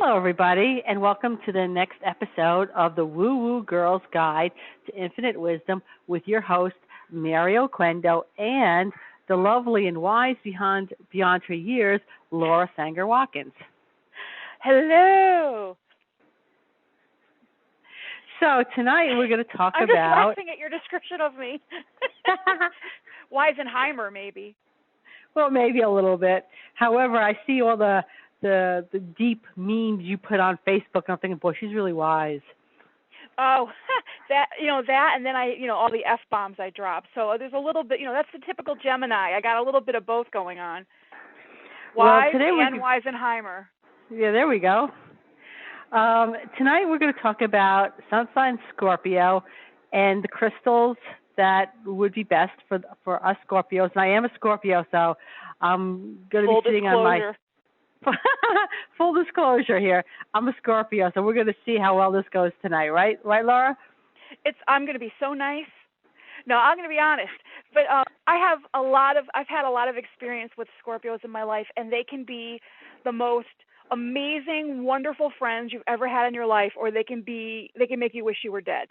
Hello, everybody, and welcome to the next episode of the Woo Woo Girls Guide to Infinite Wisdom with your host, Mario Quendo, and the lovely and wise beyond her years, Laura Sanger Watkins. Hello. So tonight we're going to talk I'm about... just laughing at your description of me. Weisenheimer, maybe. Well, maybe a little bit. However, I see all the deep memes you put on Facebook, and I'm thinking, boy, she's really wise. Oh, that, and then all the F-bombs I drop. So there's a little bit, that's the typical Gemini. I got a little bit of both going on. Wise and Weisenheimer. Yeah, there we go. Tonight we're going to talk about Sign Scorpio and the crystals that would be best for us Scorpios. And I am a Scorpio, so I'm going to be sitting on my... Full disclosure here, I'm a Scorpio, so we're going to see how well this goes tonight, right? Right, Laura? I'm going to be so nice. No, I'm going to be honest, but I've had a lot of experience with Scorpios in my life, and they can be the most amazing, wonderful friends you've ever had in your life, or they can make you wish you were dead.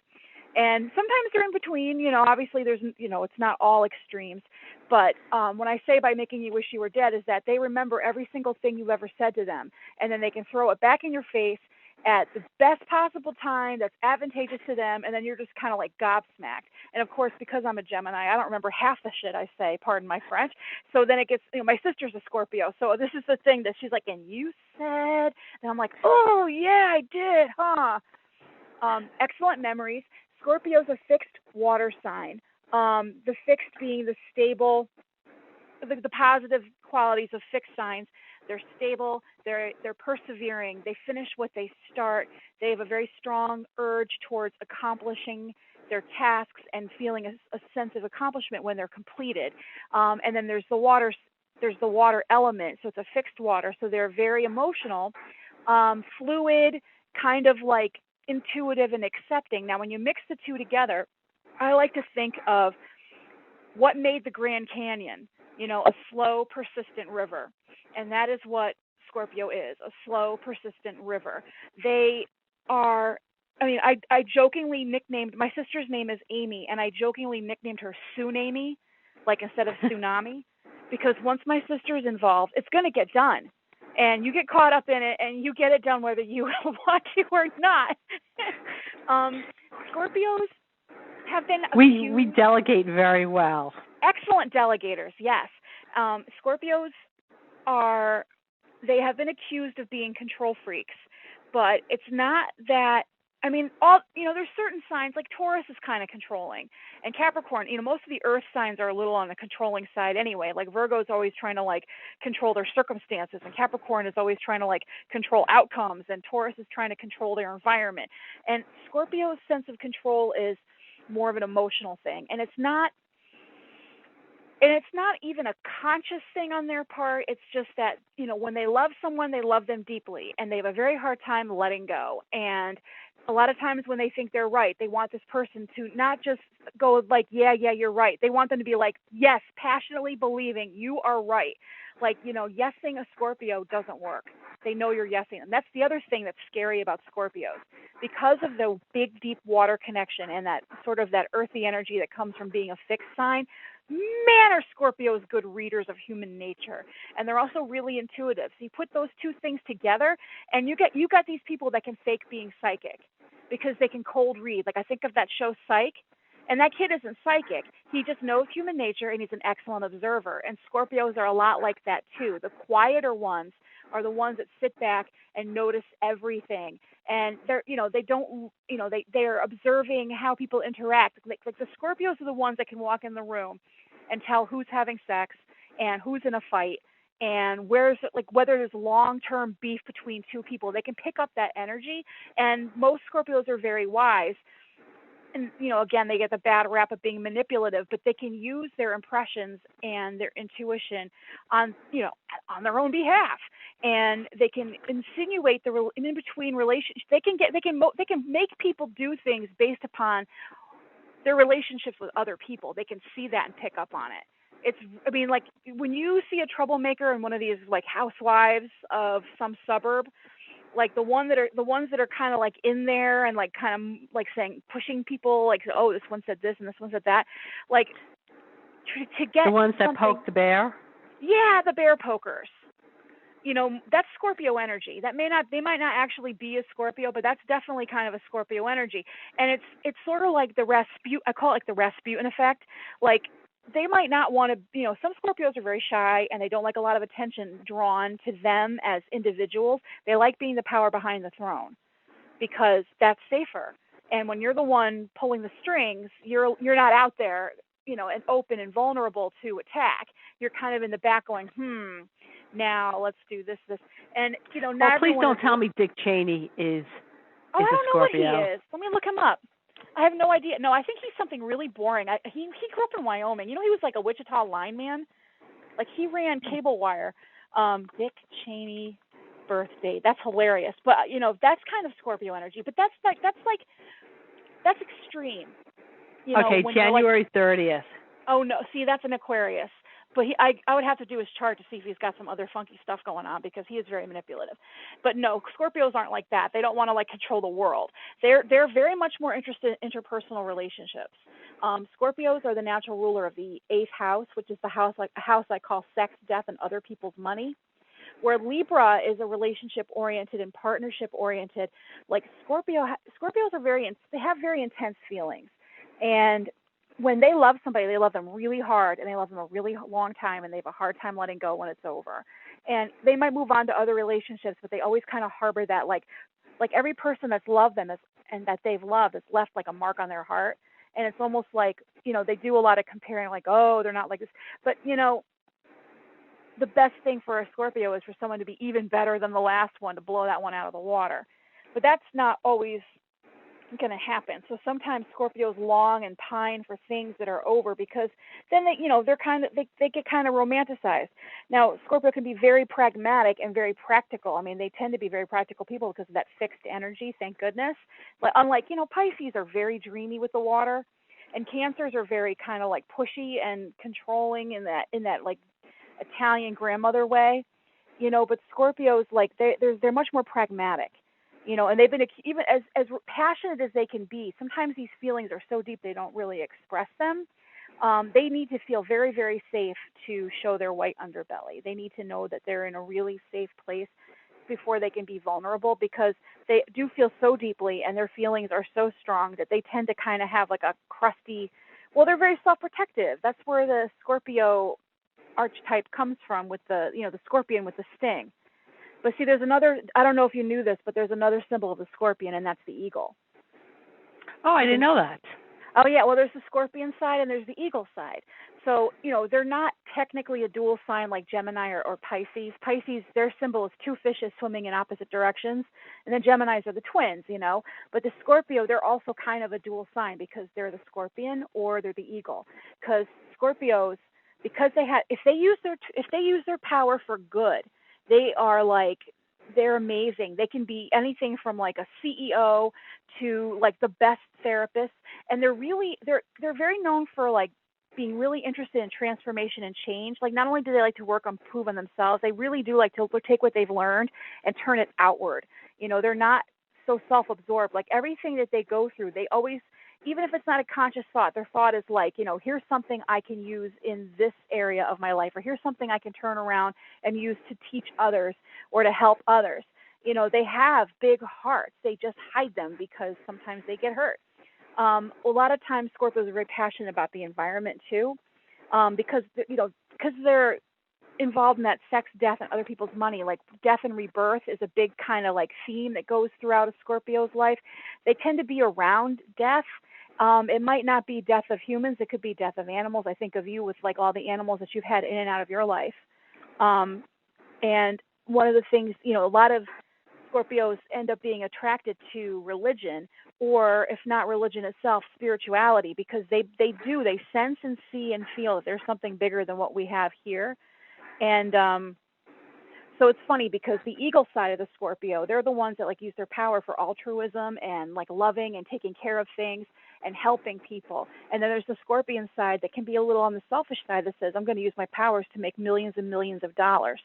And sometimes they're in between, obviously there's, it's not all extremes. But when I say by making you wish you were dead is that they remember every single thing you've ever said to them. And then they can throw it back in your face at the best possible time that's advantageous to them. And then you're just kind of like gobsmacked. And of course, because I'm a Gemini, I don't remember half the shit I say, pardon my French. So then it gets, my sister's a Scorpio. So this is the thing that she's like, and you said, and I'm like, oh yeah, I did, huh? Excellent memories. Scorpio's a fixed water sign. The fixed being the stable, the positive qualities of fixed signs. They're stable. They're persevering. They finish what they start. They have a very strong urge towards accomplishing their tasks and feeling a sense of accomplishment when they're completed. And then there's the water. There's the water element. So it's a fixed water. So they're very emotional, fluid, kind of like intuitive and accepting. Now, when you mix the two together, I like to think of what made the Grand Canyon, a slow, persistent river. And that is what Scorpio is, a slow, persistent river. They are, I jokingly nicknamed, my sister's name is Amy, and I jokingly nicknamed her Tsunami, like instead of Tsunami, because once my sister's involved, it's going to get done. And you get caught up in it, and you get it done whether you want to or not. Scorpios have been accused. We delegate very well. Excellent delegators, yes. Scorpios they have been accused of being control freaks, but it's not that. There's certain signs, like Taurus is kind of controlling, and Capricorn, most of the earth signs are a little on the controlling side anyway. Like Virgo is always trying to control their circumstances, and Capricorn is always trying to control outcomes, and Taurus is trying to control their environment. And Scorpio's sense of control is more of an emotional thing, and it's not even a conscious thing on their part. It's just that, when they love someone, they love them deeply, and they have a very hard time letting go. And a lot of times when they think they're right, they want this person to not just go yeah, you're right. They want them to be yes, passionately believing you are right. Yesing a Scorpio doesn't work. They know you're yesing. And that's the other thing that's scary about Scorpios. Because of the big, deep water connection and that sort of that earthy energy that comes from being a fixed sign, man, are Scorpios good readers of human nature. And they're also really intuitive. So you put those two things together, and you got these people that can fake being psychic because they can cold read. I think of that show Psych, and that kid isn't psychic. He just knows human nature, and he's an excellent observer. And Scorpios are a lot like that, too. The quieter ones are the ones that sit back and notice everything. And they're observing how people interact. Like the Scorpios are the ones that can walk in the room and tell who's having sex and who's in a fight and whether there's long-term beef between two people. They can pick up that energy, and most Scorpios are very wise. And, again, they get the bad rap of being manipulative, but they can use their impressions and their intuition on their own behalf. And they can insinuate the in-between relationships. They can make people do things based upon their relationships with other people. They can see that and pick up on it. When you see a troublemaker in one of these housewives of some suburb, Like the ones that are kind of like in there and like kind of like saying pushing people like, oh, this one said this and this one said that, like to get The ones that something. poke the bear? Yeah, the bear pokers. That's Scorpio energy. They might not actually be a Scorpio, but that's definitely kind of a Scorpio energy. And it's sort of like the Rasputin, I call it like the Rasputin effect. Like they might not want to, some Scorpios are very shy and they don't like a lot of attention drawn to them as individuals. They like being the power behind the throne because that's safer. And when you're the one pulling the strings, you're not out there, and open and vulnerable to attack. You're kind of in the back going, now let's do this, and not. Well, please don't tell me Dick Cheney is I a don't know what Scorpio. he is. Let me look him up. I have no idea. No, I think he's something really boring. He grew up in Wyoming. He was like a Wichita lineman. Like he ran cable wire. Dick Cheney birth date. That's hilarious. But that's kind of Scorpio energy. But that's extreme. Okay, January 30th. Oh no, see that's an Aquarius. But I would have to do his chart to see if he's got some other funky stuff going on because he is very manipulative. But no, Scorpios aren't like that. They don't want to like control the world. They're very much more interested in interpersonal relationships. Scorpios are the natural ruler of the 8th house, which is a house I call sex, death, and other people's money. Where Libra is a relationship oriented and partnership oriented. Like Scorpios they have very intense feelings, and when they love somebody, they love them really hard, and they love them a really long time, and they have a hard time letting go when it's over. And they might move on to other relationships, but they always kind of harbor that, like every person that's loved them and that they've loved has left like a mark on their heart. And it's almost like, they do a lot of comparing, like, oh, they're not like this. But, the best thing for a Scorpio is for someone to be even better than the last one, to blow that one out of the water. But that's not always going to happen. So sometimes Scorpios long and pine for things that are over because then they get kind of romanticized. Now Scorpio can be very pragmatic and very practical. I mean, they tend to be very practical people because of that fixed energy, thank goodness. But unlike, Pisces are very dreamy with the water, and Cancers are very kind of like pushy and controlling in that like Italian grandmother way, but Scorpios, like they're much more pragmatic. And they've been, even as passionate as they can be, sometimes these feelings are so deep they don't really express them. They need to feel very, very safe to show their white underbelly. They need to know that they're in a really safe place before they can be vulnerable, because they do feel so deeply and their feelings are so strong that they tend to kind of have like a crusty, they're very self-protective. That's where the Scorpio archetype comes from, with the scorpion with the sting. But see, there's another, I don't know if you knew this, but there's another symbol of the scorpion, and that's the eagle. Oh, I didn't know that. Oh, yeah, well, there's the scorpion side and there's the eagle side. So, they're not technically a dual sign like Gemini or Pisces. Pisces, their symbol is two fishes swimming in opposite directions, and then Geminis are the twins, But the Scorpio, they're also kind of a dual sign because they're the scorpion or they're the eagle. Because Scorpios, because if they use their power for good, they're amazing. They can be anything from like a CEO to like the best therapist, and they're very known for like being really interested in transformation and change. Like not only do they like to work on improving themselves, they really do like to take what they've learned and turn it outward. They're not so self-absorbed. Like everything that they go through, they always, even if it's not a conscious thought, their thought is like, here's something I can use in this area of my life, or here's something I can turn around and use to teach others or to help others. They have big hearts. They just hide them because sometimes they get hurt. A lot of times Scorpios are very passionate about the environment too, because they're involved in that sex, death, and other people's money. Like death and rebirth is a big kind of like theme that goes throughout a Scorpio's life. They tend to be around death. It might not be death of humans. It could be death of animals. I think of you with like all the animals that you've had in and out of your life. And one of the things, a lot of Scorpios end up being attracted to religion, or if not religion itself, spirituality, because they sense and see and feel that there's something bigger than what we have here. And so it's funny because the eagle side of the Scorpio, they're the ones that like use their power for altruism and like loving and taking care of things and helping people. And then there's the Scorpion side that can be a little on the selfish side that says, I'm going to use my powers to make millions and millions of dollars.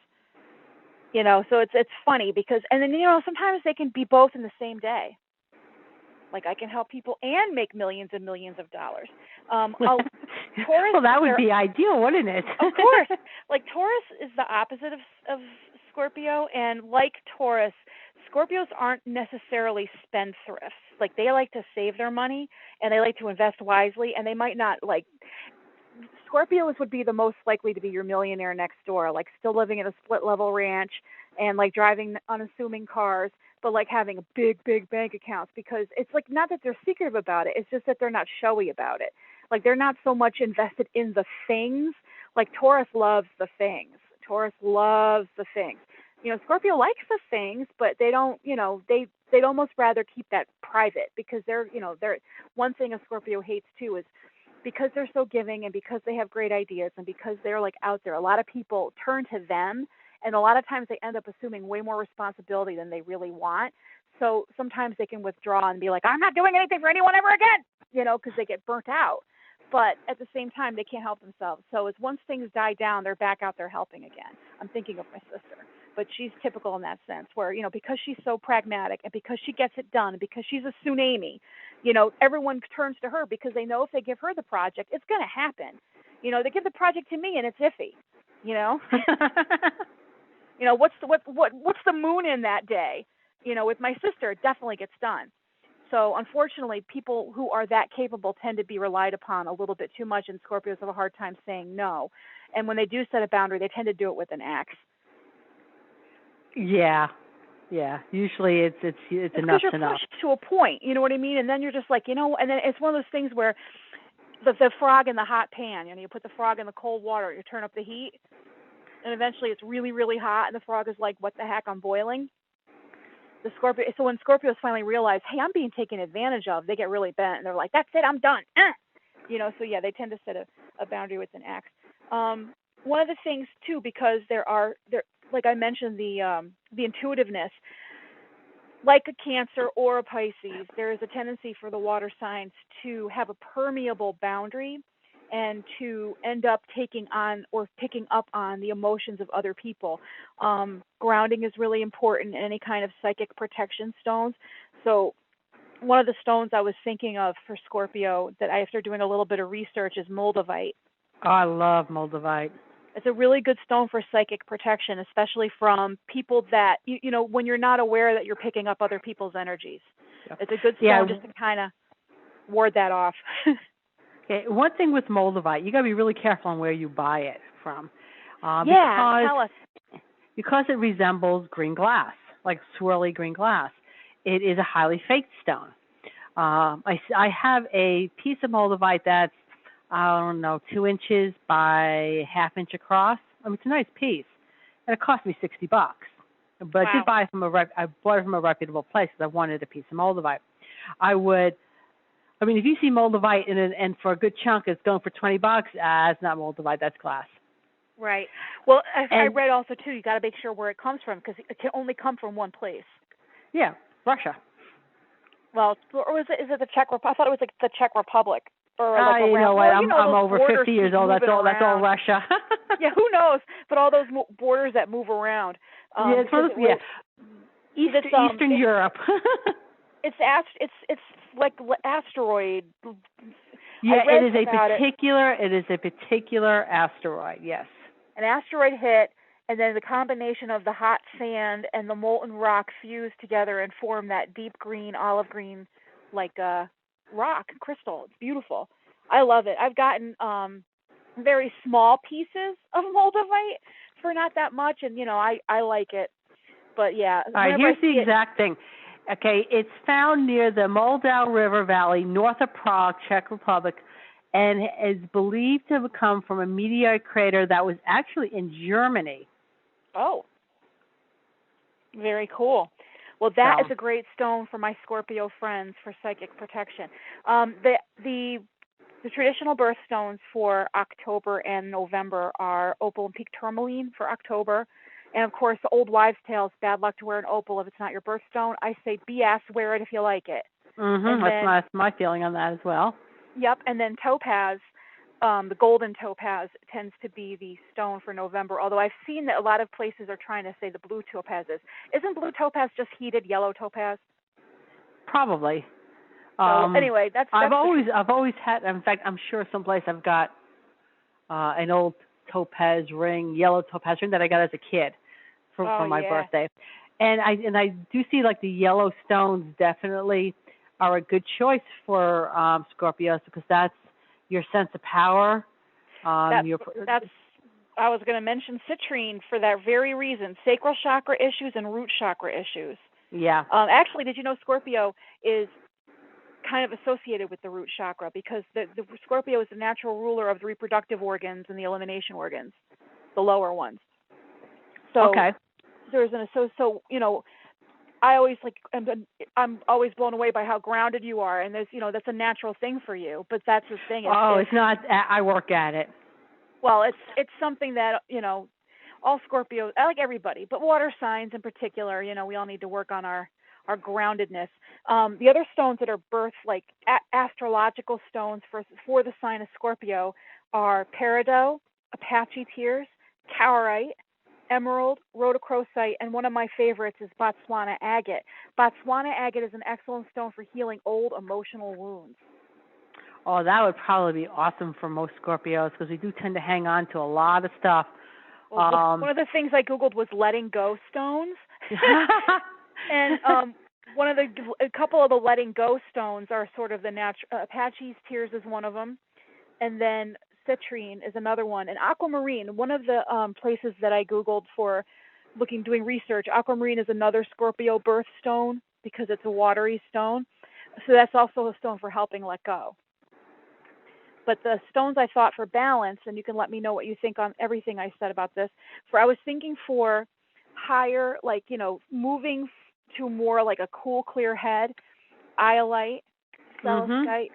So it's funny because, and then, sometimes they can be both in the same day. Like I can help people and make millions and millions of dollars. Taurus, well, that would be ideal, wouldn't it? Of course. Like Taurus is the opposite of Scorpio, and like Taurus, Scorpios aren't necessarily spendthrifts. Like they like to save their money and they like to invest wisely, and they might not like. Scorpios would be the most likely to be your millionaire next door, like still living in a split level ranch and like driving unassuming cars, but like having big bank accounts, because it's like not that they're secretive about it, it's just that they're not showy about it. Like they're not so much invested in the things. Like Taurus loves the things. Taurus loves the things. Scorpio likes the things, but they don't, they'd almost rather keep that private, because they're one thing a Scorpio hates too is, because they're so giving and because they have great ideas and because they're like out there, a lot of people turn to them, and a lot of times they end up assuming way more responsibility than they really want. So sometimes they can withdraw and be like, I'm not doing anything for anyone ever again, because they get burnt out. But at the same time, they can't help themselves. So as once things die down, they're back out there helping again. I'm thinking of my sister, but she's typical in that sense where, because she's so pragmatic and because she gets it done, because she's a tsunami, everyone turns to her because they know if they give her the project, it's going to happen. They give the project to me and it's iffy, what's the moon in that day? With my sister, it definitely gets done. So unfortunately, people who are that capable tend to be relied upon a little bit too much, and Scorpios have a hard time saying no. And when they do set a boundary, they tend to do it with an axe. Yeah. Usually it's enough. Because you're pushed to a point, you know what I mean? And then you're just like, and then it's one of those things where the frog in the hot pan, you put the frog in the cold water, you turn up the heat, and eventually it's really, really hot, and the frog is like, what the heck, I'm boiling. So when Scorpios finally realize, hey, I'm being taken advantage of, they get really bent, and they're like, that's it, I'm done. So yeah, they tend to set a boundary with an axe. One of the things too, because there like I mentioned, the intuitiveness, like a Cancer or a Pisces, there is a tendency for the water signs to have a permeable boundary and to end up taking on or picking up on the emotions of other people. Grounding is really important in any kind of psychic protection stones. So one of the stones I was thinking of for Scorpio that after doing a little bit of research is moldavite. Oh, I love moldavite. It's a really good stone for psychic protection, especially from people that, when you're not aware that you're picking up other people's energies. Yep. It's a good stone just to kind of ward that off. Okay, one thing with moldavite, you got to be really careful on where you buy it from. Tell us. Because it resembles green glass, like swirly green glass. It is a highly faked stone. I have a piece of moldavite that's, 2 inches by ½ inch across. It's a nice piece, and it cost me $60. But wow. I did buy it I bought it from a reputable place because I wanted a piece of moldavite. If you see moldavite and for a good chunk it's going for $20, it's not moldavite, that's glass. Right. Well, I read also too, you got to make sure where it comes from, because it can only come from one place. Yeah, Russia. Well, or is it the Czech Republic? I thought it was like the Czech Republic. Or like you know what? I'm over 50 years old. That's all Russia. Yeah, who knows? But all those borders that move around. Eastern Europe. It's like asteroid. Yeah, it is a particular asteroid. Yes. An asteroid hit, and then the combination of the hot sand and the molten rock fused together and formed that deep green, olive green, rock crystal. It's beautiful. I love it. I've gotten very small pieces of moldavite for not that much, and I like it. But yeah. All right, here's the exact thing. Okay, it's found near the Moldau River Valley, north of Prague, Czech Republic, and is believed to have come from a meteorite crater that was actually in Germany. Oh, very cool. Well, that is a great stone for my Scorpio friends for psychic protection. The traditional birthstones for October and November are opal and pink tourmaline for October. And, of course, the old wives' tales, bad luck to wear an opal if it's not your birthstone. I say BS, wear it if you like it. Mm-hmm. That's my feeling on that as well. Yep. And then topaz the golden topaz tends to be the stone for November, although I've seen that a lot of places are trying to say the blue topaz is. Isn't blue topaz just heated yellow topaz? Probably. So anyway, that's I've always had. In fact, I'm sure someplace I've got an old topaz ring, yellow topaz ring that I got as a kid for my birthday, and I do see like the yellow stones definitely are a good choice for Scorpios because that's your sense of power. That's I was going to mention citrine for that very reason: sacral chakra issues and root chakra issues. Yeah. Actually, did you know Scorpio is kind of associated with the root chakra because the Scorpio is the natural ruler of the reproductive organs and the elimination organs, the lower ones. So there's so I always I'm always blown away by how grounded you are, and there's that's a natural thing for you. But that's the thing. It's not. I work at it. Well, it's something that all Scorpios, I like everybody, but water signs in particular. We all need to work on our groundedness. The other stones that are birth like astrological stones for the sign of Scorpio are peridot, Apache tears, caorite, emerald, rhodochrosite, and one of my favorites is Botswana agate. Botswana agate is an excellent stone for healing old emotional wounds. Oh, that would probably be awesome for most Scorpios because we do tend to hang on to a lot of stuff. Well, one of the things I Googled was letting go stones. And a couple of the letting go stones are sort of the natural. Apache's tears is one of them, and then citrine is another one. And aquamarine, one of the places that I Googled for doing research, aquamarine is another Scorpio birth stone because it's a watery stone. So that's also a stone for helping let go. But the stones I thought for balance, and you can let me know what you think on everything I said about this. I was thinking for higher, moving to more like a cool, clear head, iolite, celestite,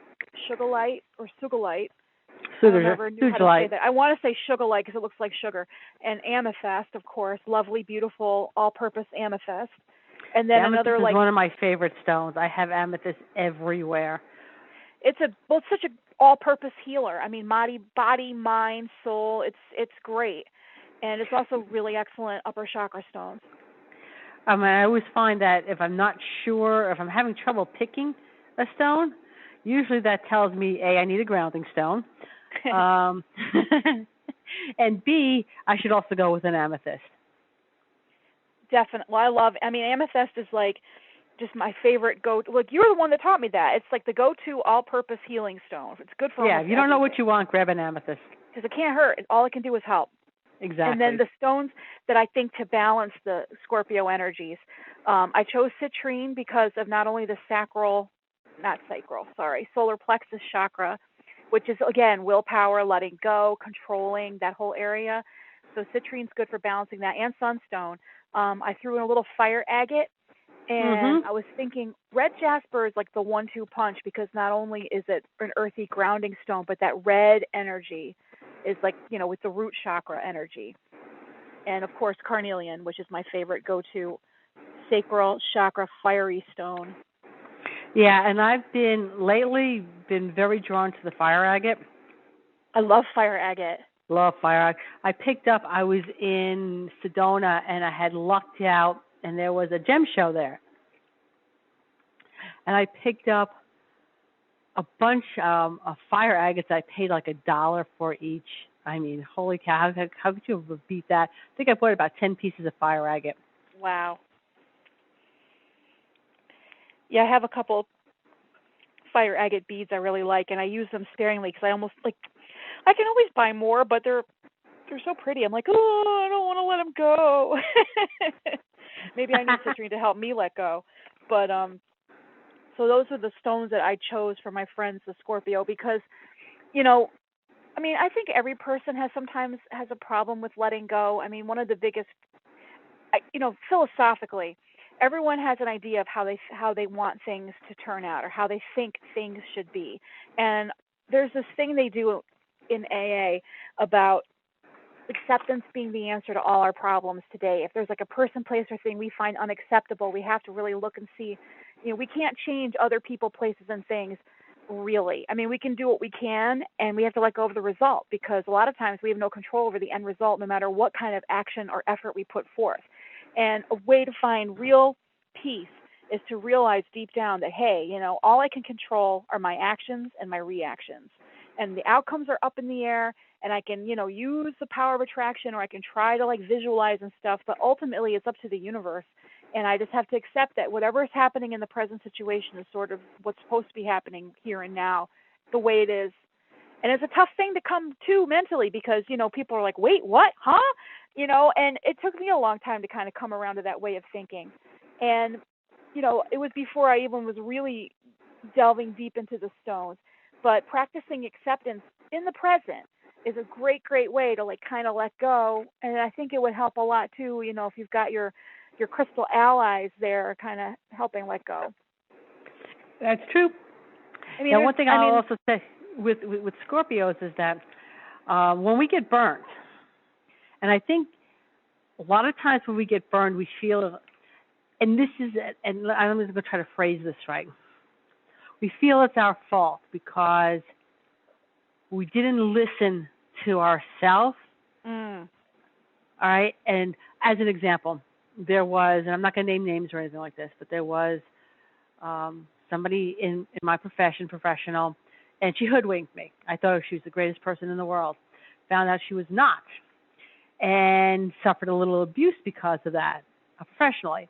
sugarlite, or sugalite. I never knew how to say that. I want to say sugarlite because it looks like sugar. And amethyst, of course, lovely, beautiful, all-purpose amethyst. And then amethyst another is one of my favorite stones. I have amethyst everywhere. It's such an all-purpose healer. I mean, body, mind, soul. It's great, and it's also really excellent upper chakra stones. I always find that if I'm not sure, if I'm having trouble picking a stone, usually that tells me A, I need a grounding stone, and B, I should also go with an amethyst. Definitely. Well, amethyst is just my favorite go-to. Look, you're the one that taught me that. It's like the go-to all-purpose healing stone. It's good for if you don't know what you want, grab an amethyst. Because it can't hurt. All it can do is help. Exactly. And then the stones that I think to balance the Scorpio energies, I chose citrine because of not only the solar plexus chakra, which is, again, willpower, letting go, controlling that whole area. So citrine's good for balancing that, and sunstone. I threw in a little fire agate. And I was thinking red jasper is like the 1-2 punch because not only is it an earthy grounding stone, but that red energy is with the root chakra energy. And, of course, carnelian, which is my favorite go-to sacral chakra fiery stone. Yeah, and I've lately been very drawn to the fire agate. I love fire agate. Love fire agate. I was in Sedona, and I had lucked out, and there was a gem show there. And I picked up a bunch of fire agates. I paid like $1 for each. I mean, holy cow, how could you have beat that? I think I bought about 10 pieces of fire agate. Wow. Yeah, I have a couple fire agate beads I really like, and I use them sparingly because I can always buy more, but they're so pretty. I'm like, oh, I don't want to let them go. Maybe I need citrine to help me let go. But so those are the stones that I chose for my friends, the Scorpio, because, I think every person sometimes has a problem with letting go. I mean, one of the biggest, philosophically, everyone has an idea of how they want things to turn out or how they think things should be. And there's this thing they do in AA about acceptance being the answer to all our problems today. If there's like a person, place, or thing we find unacceptable, we have to really look and see, we can't change other people, places, and things, really. I mean, we can do what we can, and we have to let go of the result, because a lot of times we have no control over the end result, no matter what kind of action or effort we put forth. And a way to find real peace is to realize deep down that, hey, all I can control are my actions and my reactions. And the outcomes are up in the air, and I can, use the power of attraction, or I can try to like visualize and stuff, but ultimately it's up to the universe. And I just have to accept that whatever is happening in the present situation is sort of what's supposed to be happening here and now, the way it is. And it's a tough thing to come to mentally, because, people are like, wait, what? Huh? And it took me a long time to kind of come around to that way of thinking. And, it was before I even was really delving deep into the stones. But practicing acceptance in the present is a great, great way to like kind of let go. And I think it would help a lot too, if you've got your crystal allies there kind of helping let go. That's true. I mean, now, one thing I'll also say with Scorpios is that when we get burnt, and I think a lot of times when we get burned, we feel, and this is, and I'm just going to try to phrase this right, we feel it's our fault because we didn't listen to ourselves. All right? And as an example, there was, and I'm not going to name names or anything like this, but there was somebody in my professional, and she hoodwinked me. I thought she was the greatest person in the world. Found out she was not, and suffered a little abuse because of that, professionally.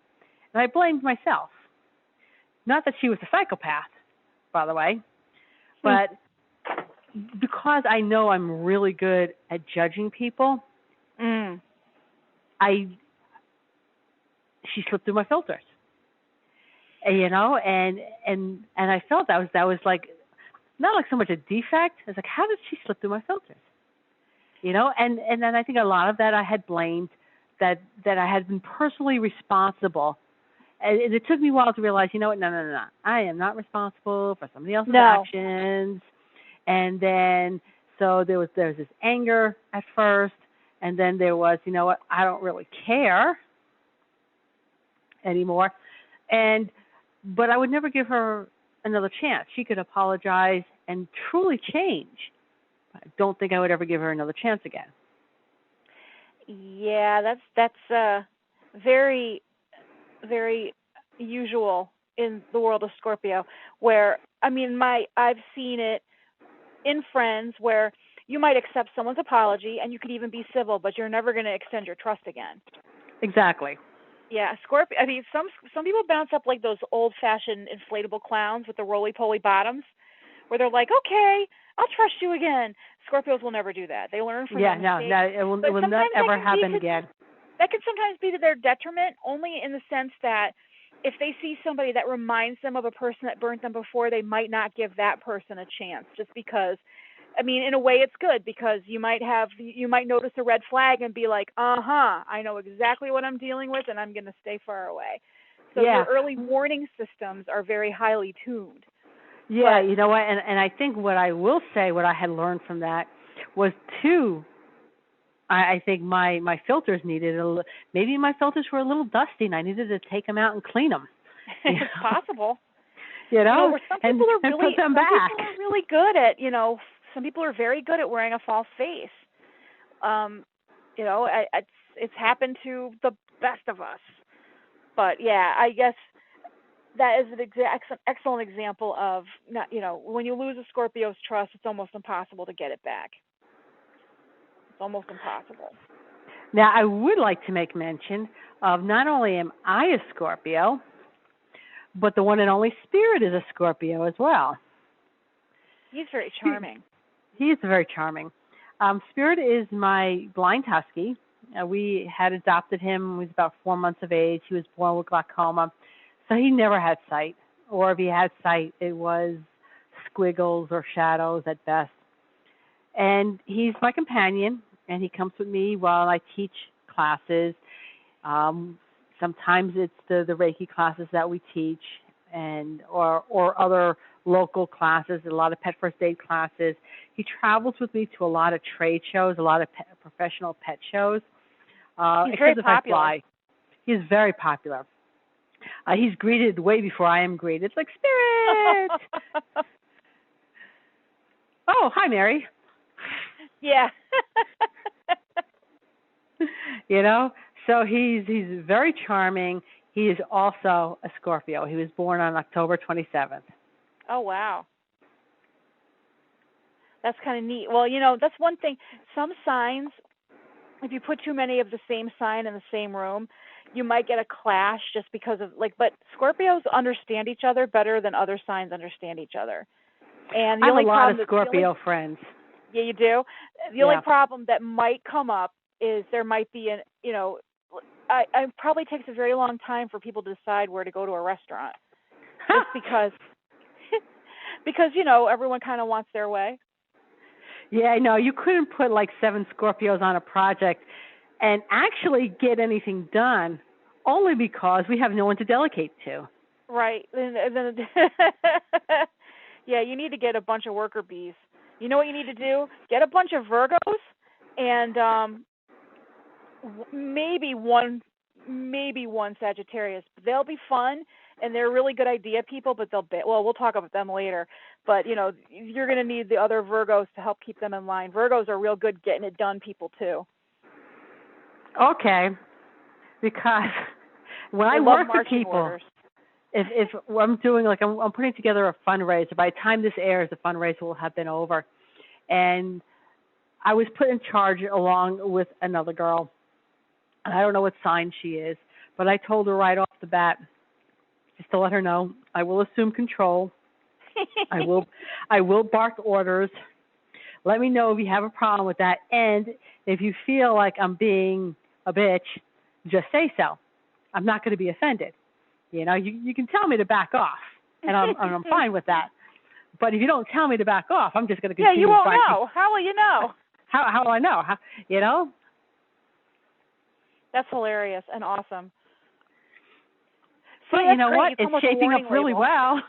And I blamed myself. Not that she was a psychopath, by the way, but because I know I'm really good at judging people, she slipped through my filters. And, and I felt that was like, not like so much a defect. It's like, how did she slip through my filters? And then I think a lot of that I had blamed, that I had been personally responsible. And it took me a while to realize, no. I am not responsible for somebody else's actions. And then, so there was this anger at first, and then there was, I don't really care anymore. But I would never give her another chance. She could apologize and truly change. I don't think I would ever give her another chance again. Yeah, that's very, very usual in the world of Scorpio, where, I've seen it in friends where you might accept someone's apology and you could even be civil, but you're never going to extend your trust again. Exactly. Yeah, Scorpio. Some people bounce up like those old-fashioned inflatable clowns with the roly-poly bottoms, where they're like, okay, I'll trust you again. Scorpios will never do that. They learn from their mistakes. It will not ever happen again. That can sometimes be to their detriment, only in the sense that if they see somebody that reminds them of a person that burnt them before, they might not give that person a chance, just because, in a way it's good, because you might notice a red flag and be like, I know exactly what I'm dealing with, and I'm going to stay far away. So your early warning systems are very highly tuned. Yeah, you know what, and I think what I will say, what I had learned from that was I think my filters maybe my filters were a little dusty, and I needed to take them out and clean them. It's possible. Or some people and put them back. People are really good at, some people are very good at wearing a false face. It's happened to the best of us. But yeah, I guess that is an excellent example of, when you lose a Scorpio's trust, it's almost impossible to get it back. It's almost impossible. Now, I would like to make mention of, not only am I a Scorpio, but the one and only Spirit is a Scorpio as well. He's very charming. He is very charming. Spirit is my blind husky. We had adopted him when he was about 4 months of age. He was born with glaucoma, so he never had sight. Or if he had sight, it was squiggles or shadows at best. And he's my companion, and he comes with me while I teach classes. Sometimes it's the Reiki classes that we teach, or other local classes, a lot of pet first aid classes. He travels with me to a lot of trade shows, a lot of professional pet shows. He's very popular. He is very popular. He's greeted way before I am greeted. It's like, Spirit! Oh, hi, Mary. Yeah. You know, so he's very charming. He is also a Scorpio. He was born on October 27th. Oh, wow. That's kind of neat. Well, that's one thing. Some signs, if you put too many of the same sign in the same room, you might get a clash just because of but Scorpios understand each other better than other signs understand each other. And I have a lot of Scorpio friends. Yeah, you do. The only Yeah. problem that might come up is there might be it probably takes a very long time for people to decide where to go to a restaurant, just because everyone kind of wants their way. Yeah, I know. You couldn't put like 7 Scorpios on a project and actually get anything done, only because we have no one to delegate to. Right. Yeah, you need to get a bunch of worker bees. You know what you need to do? Get a bunch of Virgos and maybe one Sagittarius. They'll be fun and they're really good idea people, but we'll talk about them later. But you're going to need the other Virgos to help keep them in line. Virgos are real good getting it done people too. Okay. Because when I work with people, if I'm doing I'm putting together a fundraiser, by the time this airs, the fundraiser will have been over. And I was put in charge along with another girl. And I don't know what sign she is, but I told her right off the bat, just to let her know, I will assume control. I will bark orders. Let me know if you have a problem with that. And if you feel like I'm being a bitch, just say so. I'm not going to be offended. You can tell me to back off, and I'm fine with that. But if you don't tell me to back off, I'm just going to continue. Yeah, you won't know. How will you know? How will I know? That's hilarious and awesome. But you know what? It's shaping up really well.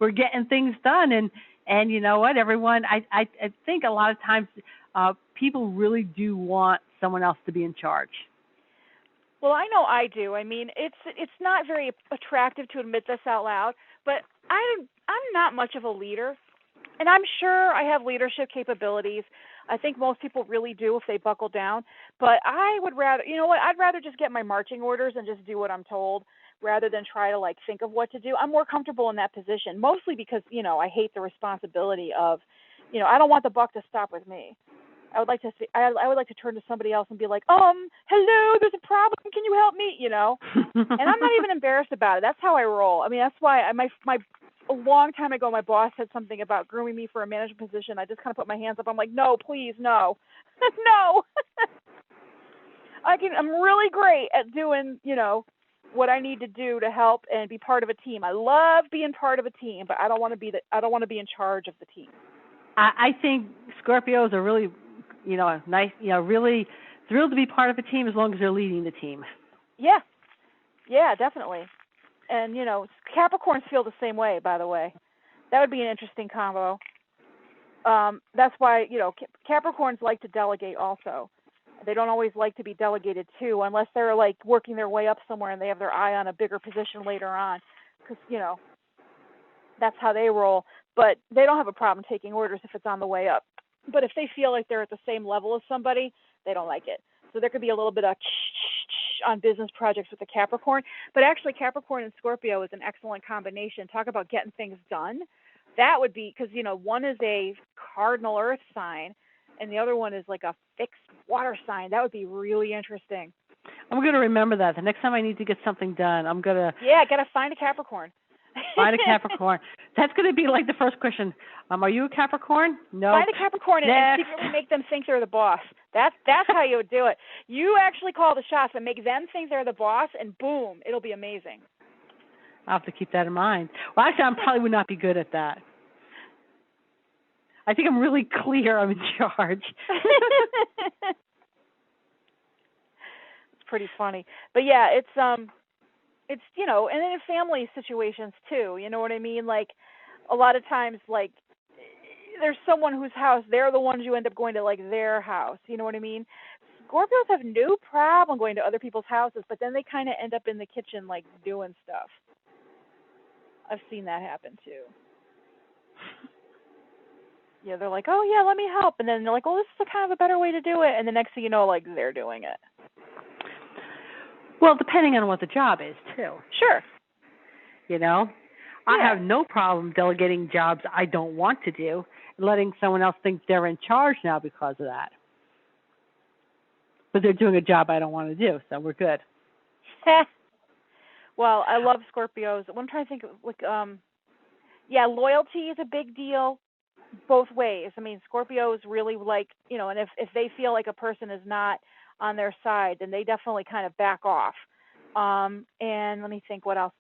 We're getting things done, and you know what? Everyone, I think a lot of times people really do want someone else to be in charge. Well, I know I do. I mean, it's not very attractive to admit this out loud, but I'm not much of a leader, and I'm sure I have leadership capabilities. I think most people really do if they buckle down. But I would rather, I'd rather just get my marching orders and just do what I'm told rather than try to think of what to do. I'm more comfortable in that position, mostly because, I hate the responsibility of, I don't want the buck to stop with me. I would like to turn to somebody else and be like, hello, there's a problem. Can you help me? And I'm not even embarrassed about it. That's how I roll. I mean, that's why a long time ago, my boss said something about grooming me for a management position. I just kind of put my hands up. I'm like, no, please, no, no. I'm really great at doing, what I need to do to help and be part of a team. I love being part of a team, but I don't want to be in charge of the team. I think Scorpios are really, nice, really thrilled to be part of a team as long as they're leading the team. Yeah, definitely. And, Capricorns feel the same way, by the way. That would be an interesting combo. That's why, Capricorns like to delegate also. They don't always like to be delegated to unless they're, working their way up somewhere and they have their eye on a bigger position later on. Because, that's how they roll. But they don't have a problem taking orders if it's on the way up. But if they feel like they're at the same level as somebody, they don't like it. So there could be a little bit of on business projects with the Capricorn. But actually, Capricorn and Scorpio is an excellent combination. Talk about getting things done. That would be, because, one is a cardinal earth sign, and the other one is like a fixed water sign. That would be really interesting. I'm going to remember that. The next time I need to get something done, I'm going to... Yeah, got to find a Capricorn. Find a Capricorn. That's going to be like the first question. Are you a Capricorn? No. Find a Capricorn and secretly make them think they're the boss. That's how you would do it. You actually call the shots and make them think they're the boss, and boom, it'll be amazing. I'll have to keep that in mind. Well, actually, I probably would not be good at that. I think I'm really clear I'm in charge. It's pretty funny. But yeah, it's and in family situations too, you know what I mean? A lot of times, there's someone whose house, they're the ones you end up going to, their house, you know what I mean? Scorpios have no problem going to other people's houses, but then they kind of end up in the kitchen, doing stuff. I've seen that happen too. Yeah, they're like, oh yeah, let me help, and then they're like, well, this is kind of a better way to do it, and the next thing you know, like they're doing it. Well, depending on what the job is, too. Sure. You know, Yeah. I have no problem delegating jobs I don't want to do, letting someone else think they're in charge now because of that. But they're doing a job I don't want to do, so we're good. Well, I love Scorpios. I'm trying to think of, like, yeah, loyalty is a big deal both ways. I mean, Scorpios really like, and if they feel like a person is not on their side, then they definitely kind of back off. And let me think what else.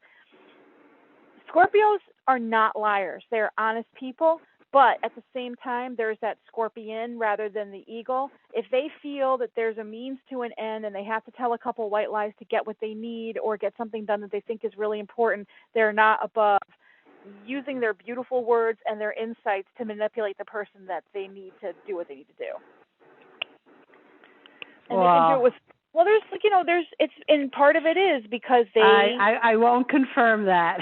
Scorpios are not liars. They're honest people, but at the same time, there's that scorpion rather than the eagle. If they feel that there's a means to an end and they have to tell a couple white lies to get what they need or get something done that they think is really important, they're not above using their beautiful words and their insights to manipulate the person that they need to do what they need to do. And they can do it with, and part of it is because they... I won't confirm that.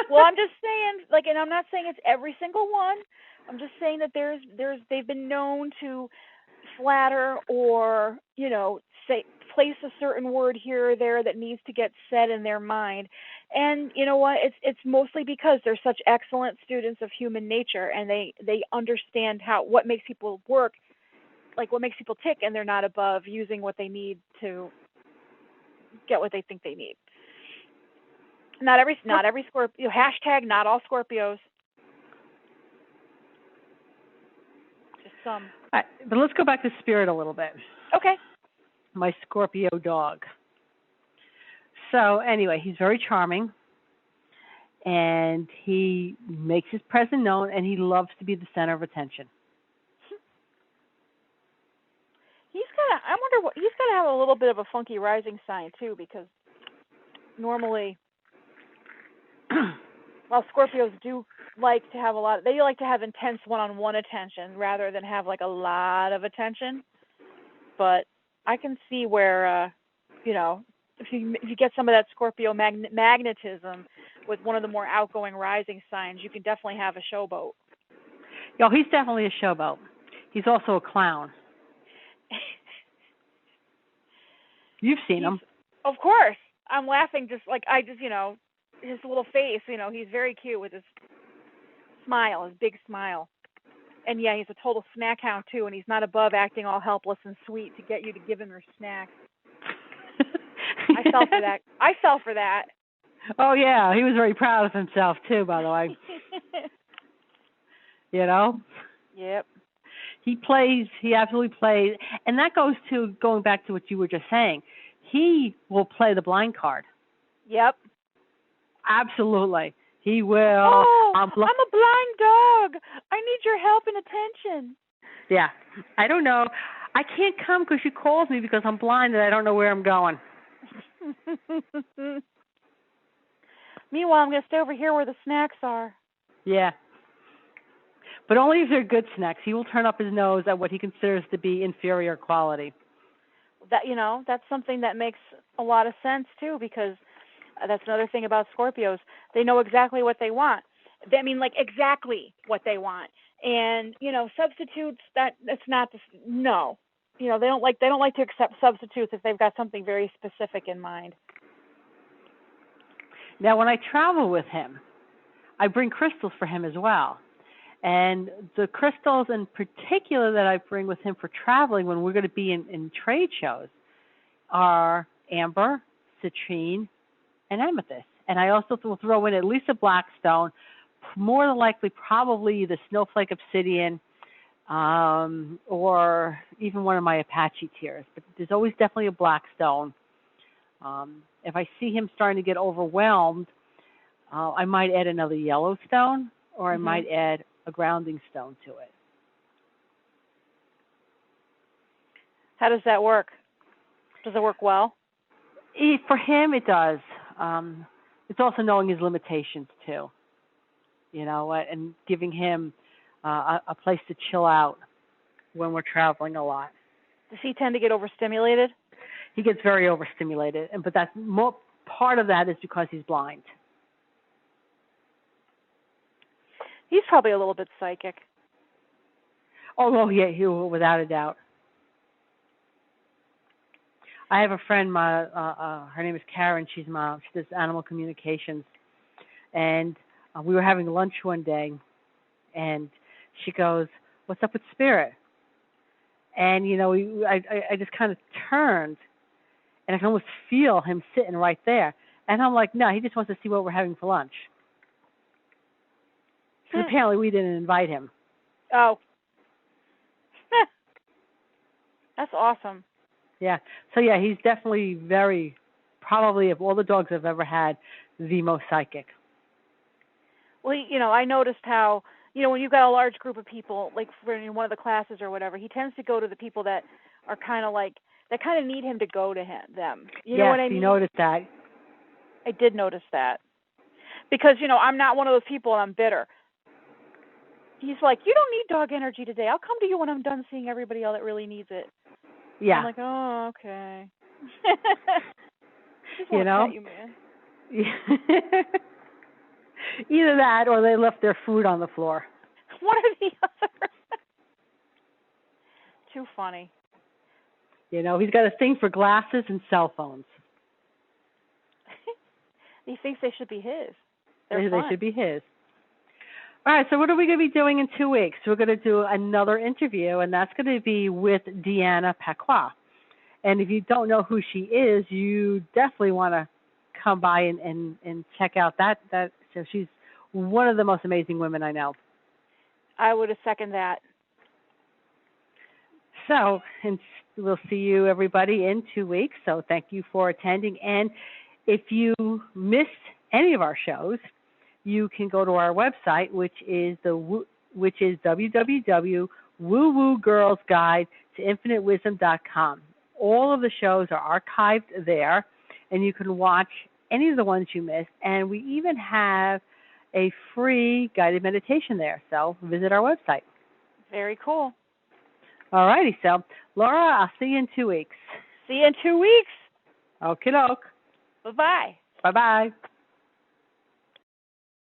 Well, I'm just saying, and I'm not saying it's every single one. I'm just saying that they've been known to flatter or, place a certain word here or there that needs to get said in their mind. And you know what? It's mostly because they're such excellent students of human nature, and they understand what makes people work, like what makes people tick, and they're not above using what they need to get what they think they need. Not every Scorpio. Hashtag not all Scorpios. Just some. But let's go back to spirit a little bit. Okay. My Scorpio dog. So anyway, he's very charming, and he makes his presence known, and he loves to be the center of attention. He's got to have a little bit of a funky rising sign too, because normally, well, Scorpios do like to have they like to have intense one-on-one attention rather than have like a lot of attention. But I can see where, if you get some of that Scorpio magnetism with one of the more outgoing rising signs, you can definitely have a showboat. Yo, he's definitely a showboat. He's also a clown. You've seen him. Of course. I'm laughing his little face, he's very cute with his smile, his big smile. And yeah, he's a total snack hound too, and he's not above acting all helpless and sweet to get you to give him your snacks. I fell for that. Oh yeah, he was very proud of himself too, by the way. Yep. He absolutely plays, and that going back to what you were just saying. He will play the blind card. Yep. Absolutely. He will. Oh, I'm a blind dog. I need your help and attention. Yeah. I don't know. I can't come because she calls me because I'm blind and I don't know where I'm going. Meanwhile, I'm going to stay over here where the snacks are. Yeah. But only if they're good snacks. He will turn up his nose at what he considers to be inferior quality. That's something that makes a lot of sense, too, because that's another thing about Scorpios. They know exactly what they want. Exactly what they want. And, substitutes, that's not, no. They don't like to accept substitutes if they've got something very specific in mind. Now, when I travel with him, I bring crystals for him as well. And the crystals in particular that I bring with him for traveling when we're going to be in trade shows are amber, citrine, and amethyst. And I also will throw in at least a black stone, more than likely probably the snowflake obsidian, or even one of my Apache tears. But there's always definitely a black stone. If I see him starting to get overwhelmed, I might add another yellow stone, or I might add a grounding stone to it. How does that work? Does it work well? For him, it does. It's also knowing his limitations, too. And giving him a place to chill out when we're traveling a lot. Does he tend to get overstimulated? He gets very overstimulated, but that's part of that is because he's blind. He's probably a little bit psychic. Oh, yeah, he will, without a doubt. I have a friend. Her name is Karen. She does animal communications, and we were having lunch one day, and she goes, "What's up with Spirit?" And I just kind of turned, and I can almost feel him sitting right there. And I'm like, no, he just wants to see what we're having for lunch. Because apparently we didn't invite him. Oh. That's awesome. Yeah. So, yeah, he's definitely probably of all the dogs I've ever had, the most psychic. Well, I noticed how, when you've got a large group of people, like for one of the classes or whatever, he tends to go to the people that are kind of like, that kind of need him to go to them. You know what I mean? You noticed that. I did notice that. Because, I'm not one of those people and I'm bitter. He's like, you don't need dog energy today. I'll come to you when I'm done seeing everybody else that really needs it. Yeah. I'm like, oh, okay. Just you know? Pet you, man. Either that or they left their food on the floor. One or the other. Too funny. He's got a thing for glasses and cell phones. He thinks they should be his. They should be his. All right, so what are we going to be doing in 2 weeks? We're going to do another interview, and that's going to be with Deanna Pacqua. And if you don't know who she is, you definitely want to come by and check out that. So she's one of the most amazing women I know. I would second that. So, and we'll see you, everybody, in 2 weeks. So thank you for attending. And if you missed any of our shows, you can go to our website, which is www.woowogirlsguidetoinfinitewisdom.com. All of the shows are archived there, and you can watch any of the ones you missed. And we even have a free guided meditation there. So visit our website. Very cool. All righty. So, Laura, I'll see you in 2 weeks. See you in 2 weeks. Okie doke. Bye-bye. Bye-bye.